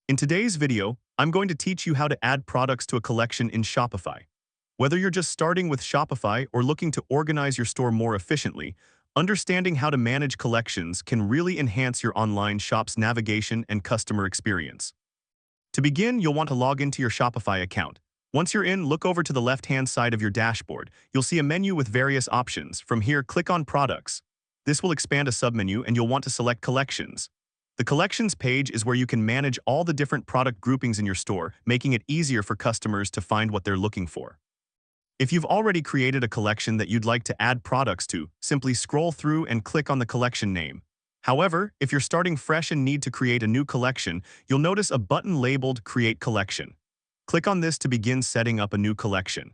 In today's video, I'm going to teach you how to add products to a collection in Shopify. Whether you're just starting with Shopify or looking to organize your store more efficiently, understanding how to manage collections can really enhance your online shop's navigation and customer experience. To begin, you'll want to log into your Shopify account. Once you're in, look over to the left-hand side of your dashboard. You'll see a menu with various options. From here, click on Products. This will expand a submenu and you'll want to select Collections. The Collections page is where you can manage all the different product groupings in your store, making it easier for customers to find what they're looking for. If you've already created a collection that you'd like to add products to, simply scroll through and click on the collection name. However, if you're starting fresh and need to create a new collection, you'll notice a button labeled Create Collection. Click on this to begin setting up a new collection.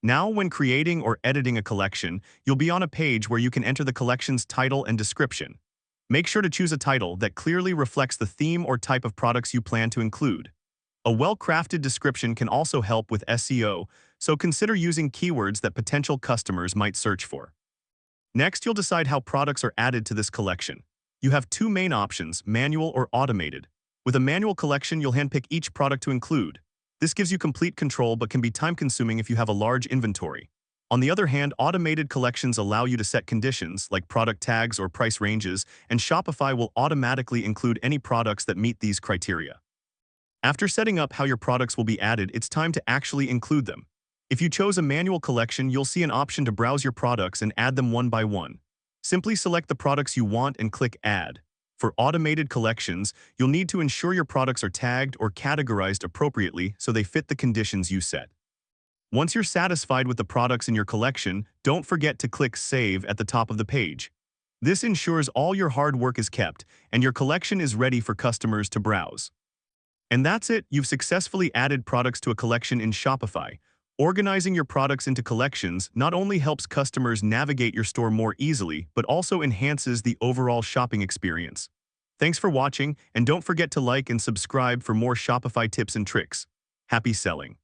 Now, when creating or editing a collection, you'll be on a page where you can enter the collection's title and description. Make sure to choose a title that clearly reflects the theme or type of products you plan to include. A well-crafted description can also help with SEO, so consider using keywords that potential customers might search for. Next, you'll decide how products are added to this collection. You have two main options, manual or automated. With a manual collection, you'll handpick each product to include. This gives you complete control but can be time-consuming if you have a large inventory. On the other hand, automated collections allow you to set conditions, like product tags or price ranges, and Shopify will automatically include any products that meet these criteria. After setting up how your products will be added, it's time to actually include them. If you chose a manual collection, you'll see an option to browse your products and add them one by one. Simply select the products you want and click Add. For automated collections, you'll need to ensure your products are tagged or categorized appropriately so they fit the conditions you set. Once you're satisfied with the products in your collection, don't forget to click Save at the top of the page. This ensures all your hard work is kept and your collection is ready for customers to browse. And that's it, you've successfully added products to a collection in Shopify. Organizing your products into collections not only helps customers navigate your store more easily, but also enhances the overall shopping experience. Thanks for watching, and don't forget to like and subscribe for more Shopify tips and tricks. Happy selling!